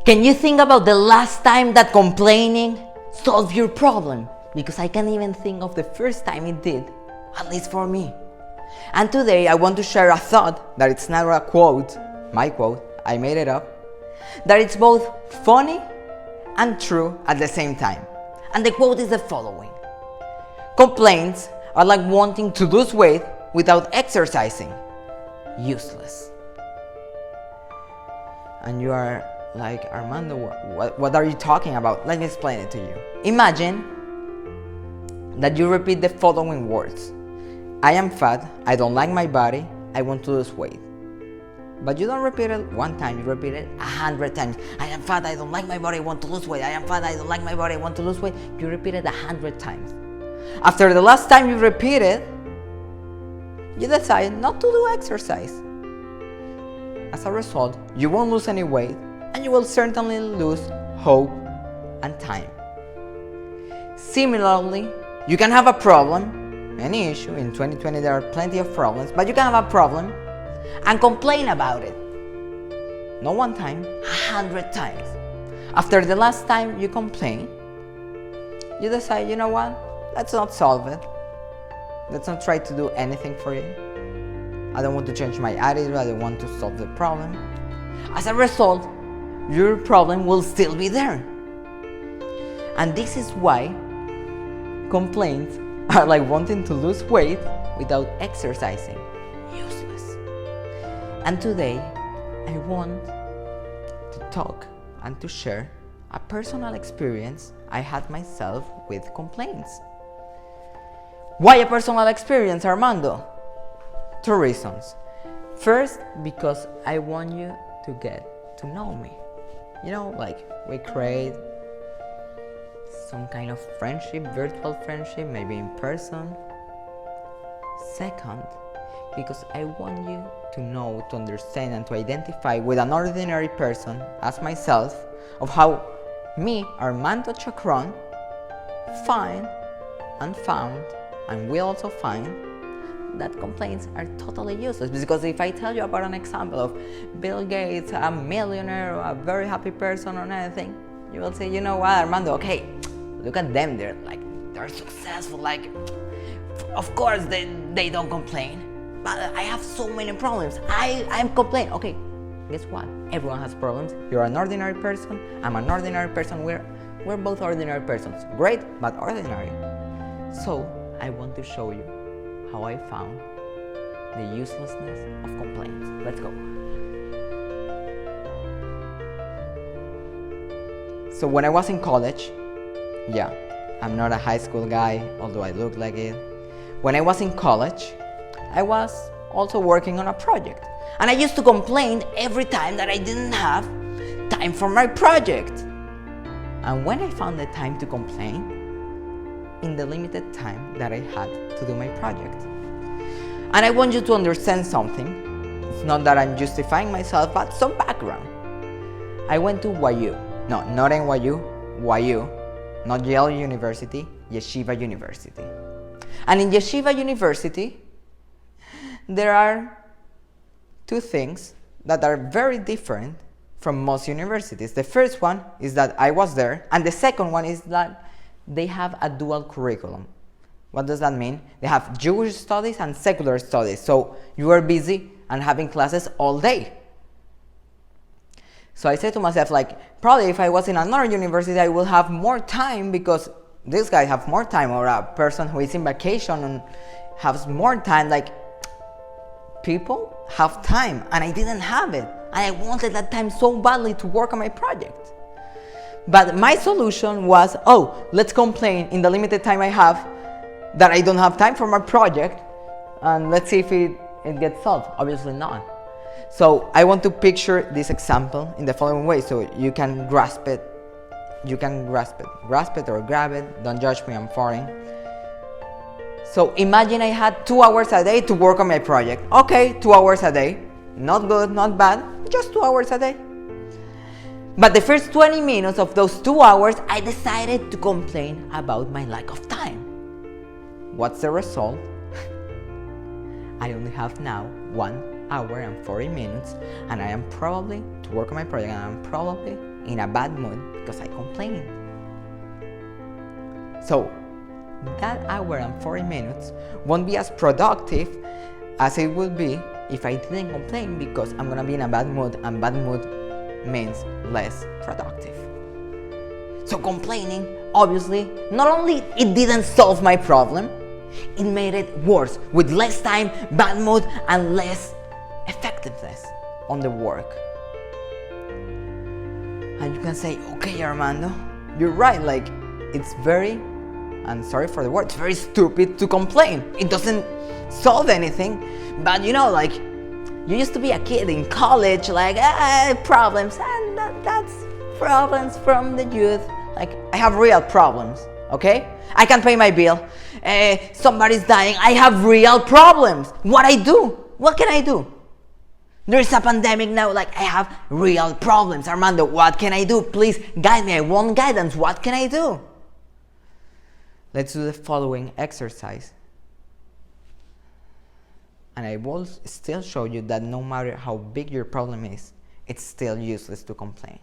Can you think about the last time that complaining solved your problem? Because I can't even think of the first time it did, at least for me. And today I want to share a thought that it's not a quote, my quote, I made it up, that it's both funny and true at the same time. And the quote is the following: complaints are like wanting to lose weight without exercising. Useless. And you are like, Armando, what are you talking about? Let me explain it to you. Imagine that you repeat the following words: I am fat, I don't like my body, I want to lose weight. But you don't repeat it one time, you repeat it 100 times. I am fat, I don't like my body, I want to lose weight. I am fat, I don't like my body, I want to lose weight. You repeat it 100 times. After the last time you repeat it, you decide not to do exercise. As a result, you won't lose any weight, and you will certainly lose hope and time. Similarly, you can have a problem, any issue. In 2020 there are plenty of problems, but you can have a problem and complain about it. Not one time, 100 times. After the last time you complain, you decide, you know what? Let's not solve it. Let's not try to do anything for it. I don't want to change my attitude, I don't want to solve the problem. As a result, your problem will still be there. And this is why complaints are like wanting to lose weight without exercising. Useless. And today, I want to talk and to share a personal experience I had myself with complaints. Why a personal experience, Armando? 2 reasons. First, because I want you to get to know me. You know, like we create some kind of friendship, virtual friendship, maybe in person. Second, because I want you to know, to understand, and to identify with an ordinary person, as myself, of how me, Armando Chocron, find and found, and will also find, that complaints are totally useless. Because if I tell you about an example of Bill Gates, a millionaire, or a very happy person or anything, you will say, you know what, Armando, okay, look at them, they're successful, like, of course they don't complain, but I have so many problems, I'm complaining. Okay, guess what, everyone has problems. You're an ordinary person, I'm an ordinary person, we're both ordinary persons, great, but ordinary. So I want to show you how I found the uselessness of complaints. Let's go. So when I was in college, yeah, I'm not a high school guy, although I look like it. When I was in college, I was also working on a project. And I used to complain every time that I didn't have time for my project. And when I found the time to complain, in the limited time that I had to do my project. And I want you to understand something. It's not that I'm justifying myself, but some background. I went to YU. No, not NYU, YU. Not Yale University, Yeshiva University. And in Yeshiva University, there are 2 things that are very different from most universities. The first one is that I was there, and the second one is that they have a dual curriculum. What does that mean? They have Jewish studies and secular studies. So you are busy and having classes all day. So I said to myself, like, probably if I was in another university, I will have more time, because this guy have more time, or a person who is in vacation and has more time. Like, people have time and I didn't have it. And I wanted that time so badly to work on my project. But my solution was, oh, let's complain in the limited time I have that I don't have time for my project, and let's see if it gets solved. Obviously not. So I want to picture this example in the following way so you can grasp it. You can grasp it or grab it. Don't judge me, I'm foreign. So imagine I had 2 hours a day to work on my project. Okay, 2 hours a day. Not good, not bad, just 2 hours a day. But the first 20 minutes of those 2 hours, I decided to complain about my lack of time. What's the result? I only have now 1 hour and 40 minutes, and I am probably to work on my project, and I'm probably in a bad mood because I complained. So that hour and 40 minutes won't be as productive as it would be if I didn't complain, because I'm gonna be in a bad mood, and bad mood means less productive. So complaining, obviously, not only it didn't solve my problem, it made it worse, with less time, bad mood, and less effectiveness on the work. And you can say, okay, Armando, you're right, like, it's very, and sorry for the word, it's very stupid to complain. It doesn't solve anything. But you know, like, you used to be a kid in college, like, problems, and that's problems from the youth. Like, I have real problems, okay? I can't pay my bill. Somebody's dying. I have real problems. What I do? What can I do? There's a pandemic now, like, I have real problems. Armando, what can I do? Please guide me. I want guidance. What can I do? Let's do the following exercise. And I will still show you that no matter how big your problem is, it's still useless to complain.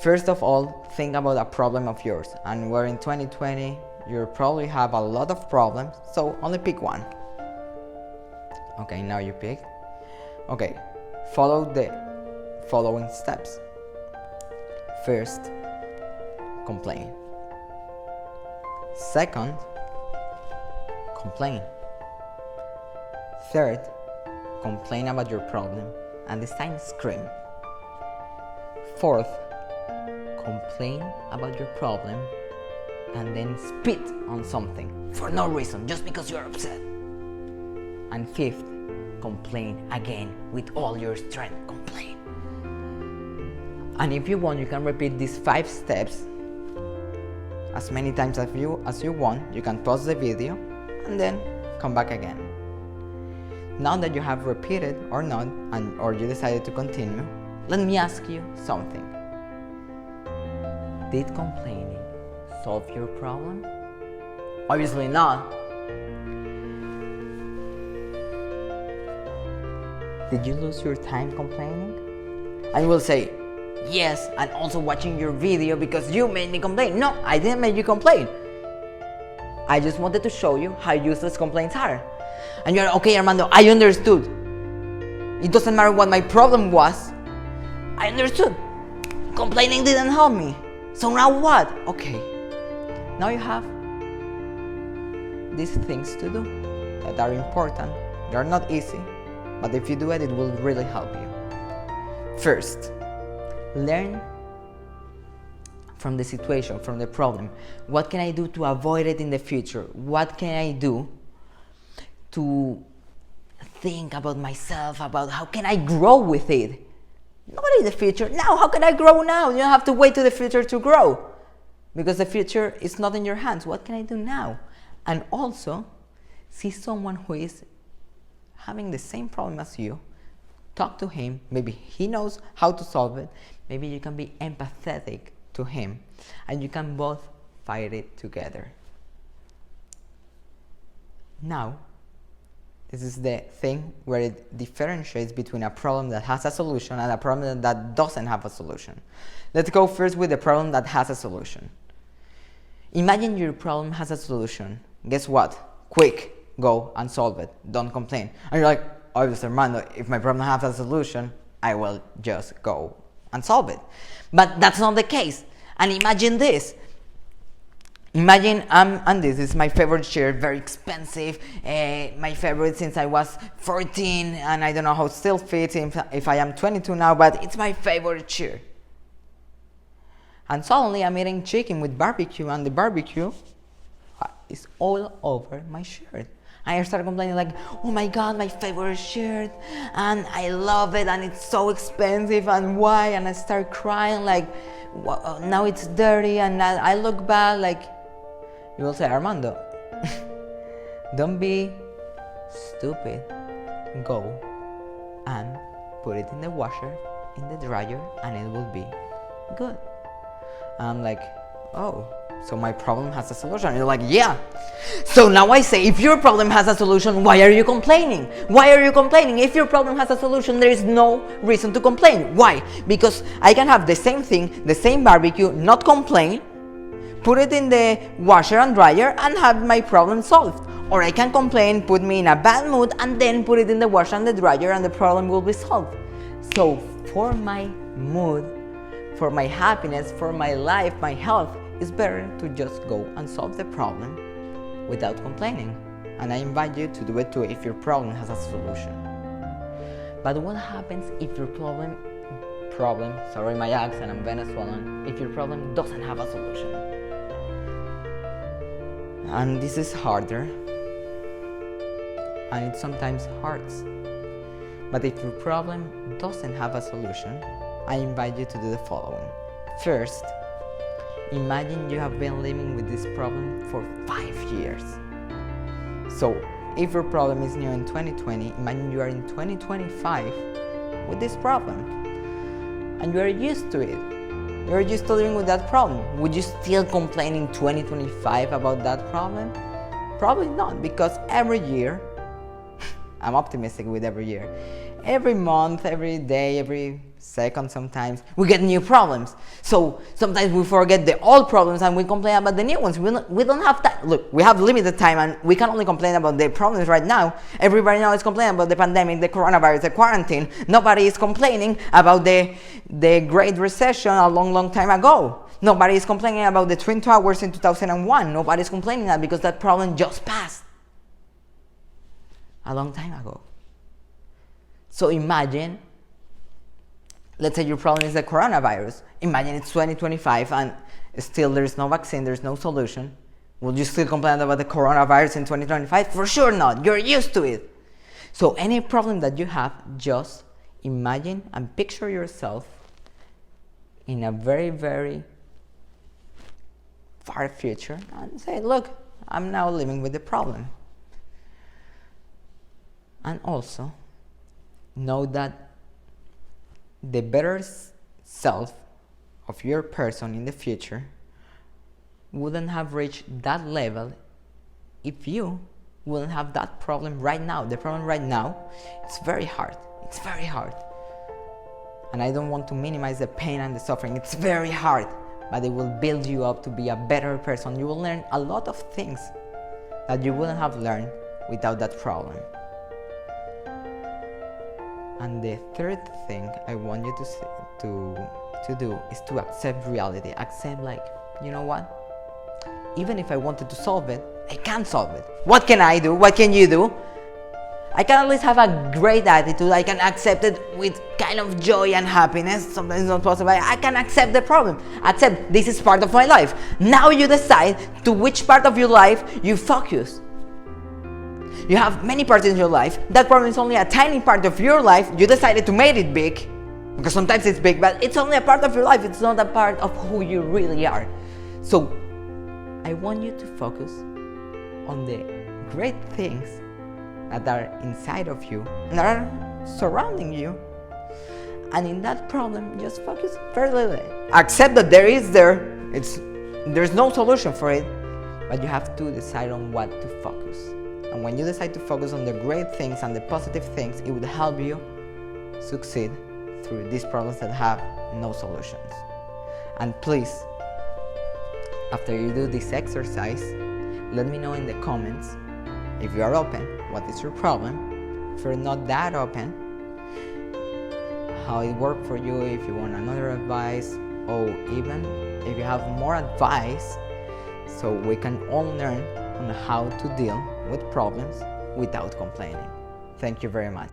First of all, think about a problem of yours. And we're in 2020, you probably have a lot of problems, so only pick one. Okay, now you pick. Okay, follow the following steps. First, complain. Second, complain. Third, complain about your problem, and this time scream. Fourth, complain about your problem and then spit on something for no reason, just because you're upset. And fifth, complain again with all your strength. Complain. And if you want, you can repeat these 5 steps as many times as you want. You can pause the video and then come back again. Now that you have repeated or not, or you decided to continue, let me ask you something. Did complaining solve your problem? Obviously not. Did you lose your time complaining? And you will say, yes, and also watching your video because you made me complain. No, I didn't make you complain. I just wanted to show you how useless complaints are. And you're okay, Armando, I understood. It doesn't matter what my problem was. I understood. Complaining didn't help me. So now what? Okay. Now you have these things to do that are important. They are not easy, but if you do it, it will really help you. First, learn from the situation, from the problem. What can I do to avoid it in the future? What can I do to think about myself, about how can I grow with it? Not in the future. Now, how can I grow now? You don't have to wait to the future to grow, because the future is not in your hands. What can I do now? And also, see someone who is having the same problem as you. Talk to him. Maybe he knows how to solve it. Maybe you can be empathetic to him, and you can both fight it together. Now, this is the thing where it differentiates between a problem that has a solution and a problem that doesn't have a solution. Let's go first with the problem that has a solution. Imagine your problem has a solution. Guess what? Quick, go and solve it. Don't complain. And you're like, obviously, Armando, if my problem has a solution, I will just go and solve it. But that's not the case. And imagine this. Imagine and this is my favorite shirt, very expensive, my favorite since I was 14, and I don't know how it still fits if I am 22 now, but it's my favorite shirt. And suddenly I'm eating chicken with barbecue, and the barbecue is all over my shirt. I started complaining like, oh my God, my favorite shirt, and I love it, and it's so expensive, and why? And I start crying like, now it's dirty, and I look bad. Like, you will say, Armando, don't be stupid. Go and put it in the washer, in the dryer, and it will be good. I'm like, oh, so my problem has a solution. And you're like, yeah. So now I say, if your problem has a solution, why are you complaining? Why are you complaining? If your problem has a solution, there is no reason to complain. Why? Because I can have the same thing, the same barbecue, not complain, put it in the washer and dryer, and have my problem solved. Or I can complain, put me in a bad mood, and then put it in the washer and the dryer, and the problem will be solved. So for my mood, for my happiness, for my life, my health, it's better to just go and solve the problem without complaining. And I invite you to do it too if your problem has a solution. But what happens if your problem, sorry my accent, I'm Venezuelan, if your problem doesn't have a solution? And this is harder, and it sometimes hurts. But if your problem doesn't have a solution, I invite you to do the following. First, imagine you have been living with this problem for 5 years. So, if your problem is new in 2020, imagine you are in 2025 with this problem. And you are used to it. You are used to living with that problem. Would you still complain in 2025 about that problem? Probably not, because every year, I'm optimistic with every year, every month, every day, every second sometimes, we get new problems. So sometimes we forget the old problems and we complain about the new ones. We don't have time. Look, we have limited time and we can only complain about the problems right now. Everybody now is complaining about the pandemic, the coronavirus, the quarantine. Nobody is complaining about the Great Recession a long time ago. Nobody is complaining about the Twin Towers in 2001. Nobody is complaining that because that problem just passed a long time ago. So imagine, let's say your problem is the coronavirus. Imagine it's 2025 and still there's no vaccine, there's no solution. Will you still complain about the coronavirus in 2025? For sure not. You're used to it. So any problem that you have, just imagine and picture yourself in a very far future and say, look, I'm now living with the problem. And also, know that the better self of your person in the future wouldn't have reached that level if you wouldn't have that problem right now. The problem right now, it's very hard. It's very hard. And I don't want to minimize the pain and the suffering. It's very hard, but it will build you up to be a better person. You will learn a lot of things that you wouldn't have learned without that problem. And the third thing I want you to do is to accept reality. Accept, like, you know what? Even if I wanted to solve it, I can't solve it. What can I do? What can you do? I can at least have a great attitude. I can accept it with kind of joy and happiness. Sometimes it's not possible. I can accept the problem. Accept this is part of my life. Now you decide to which part of your life you focus. You have many parts in your life. That problem is only a tiny part of your life. You decided to make it big, because sometimes it's big, but it's only a part of your life. It's not a part of who you really are. So I want you to focus on the great things that are inside of you and are surrounding you. And in that problem, just focus very little. Accept that there's no solution for it, but you have to decide on what to focus. And when you decide to focus on the great things and the positive things, it will help you succeed through these problems that have no solutions. And please, after you do this exercise, let me know in the comments, if you are open, what is your problem. If you're not that open, how it worked for you, if you want another advice, or even if you have more advice, so we can all learn on how to deal with problems without complaining. Thank you very much.